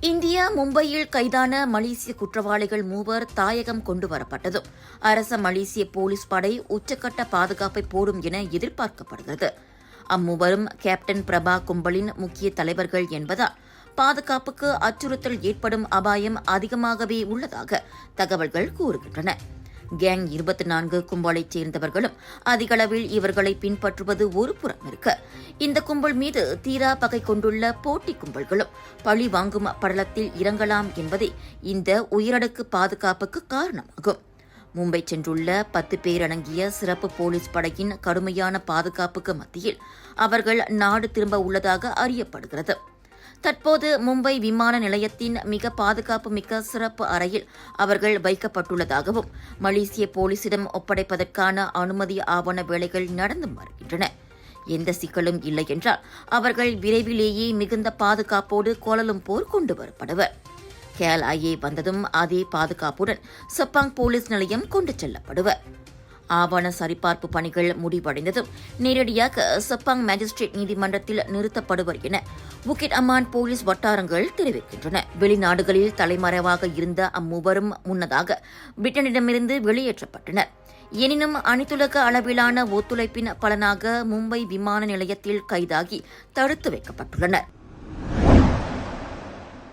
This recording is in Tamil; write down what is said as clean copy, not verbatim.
இந்தியா மும்பையில் கைதான மலேசிய குற்றவாளிகள் மூவர் தாயகம் கொண்டுவரப்பட்டதும் அரச மலேசிய போலீஸ் படை உச்சக்கட்ட பாதுகாப்பை போடும் என எதிர்பார்க்கப்படுகிறது. அம்மூவரும் கேப்டன் பிரபா கும்பலின் முக்கிய தலைவர்கள் என்பதால் பாதுகாப்புக்கு அச்சுறுத்தல் ஏற்படும் அபாயம் அதிகமாகவே உள்ளதாக தகவல்கள் கூறுகின்றன. கேங் 24 கும்பலைச் சேர்ந்தவர்களும் அதிகளவில் இவர்களை பின்பற்றுவது ஒரு புறம் இருக்க, இந்த கும்பல் மீது தீரா பகை கொண்டுள்ள போட்டி கும்பல்களும் பழி வாங்கும் படலத்தில் இறங்கலாம் என்பதே இந்த உயரடுக்கு பாதுகாப்புக்கு காரணமாகும். மும்பை சென்றுள்ள 10 பேர் அடங்கிய சிறப்பு போலீஸ் படையின் கடுமையான பாதுகாப்புக்கு மத்தியில் அவர்கள் நாடு திரும்ப உள்ளதாக அறியப்படுகிறது. தற்போது மும்பை விமான நிலையத்தின் மிக பாதுகாப்பு மிக்க சிறப்பு அறையில் அவர்கள் வைக்கப்பட்டுள்ளதாகவும் மலேசிய போலீசிடம் ஒப்படைப்பதற்கான அனுமதி ஆவண வேலைகள் நடந்து வருகின்றன. எந்த சிக்கலும் இல்லை என்றால் அவர்கள் விரைவிலேயே மிகுந்த பாதுகாப்போடு கோலாலம்பூர் கொண்டு வரப்படுவர். KLIA வந்ததும் அதே பாதுகாப்புடன் செப்பாங் போலீஸ் நிலையம் கொண்டு செல்லப்படுவர். ஆவண சரிபார்ப்பு பணிகள் முடிவடைந்ததும் நேரடியாக செப்பாங் மேஜிஸ்ட்ரேட் நீதிமன்றத்தில் நிறுத்தப்படுவர் என புக்கிட் அமான் போலீஸ் வட்டாரங்கள் தெரிவிக்கின்றன. வெளிநாடுகளில் தலைமறைவாக இருந்த அம்மூவரும் முன்னதாக பிரிட்டனிடமிருந்து வெளியேற்றப்பட்டனர். எனினும் அனைத்துலக அளவிலான ஒத்துழைப்பின் பலனாக மும்பை விமான நிலையத்தில் கைதாகி தடுத்து வைக்கப்பட்டுள்ளனர்.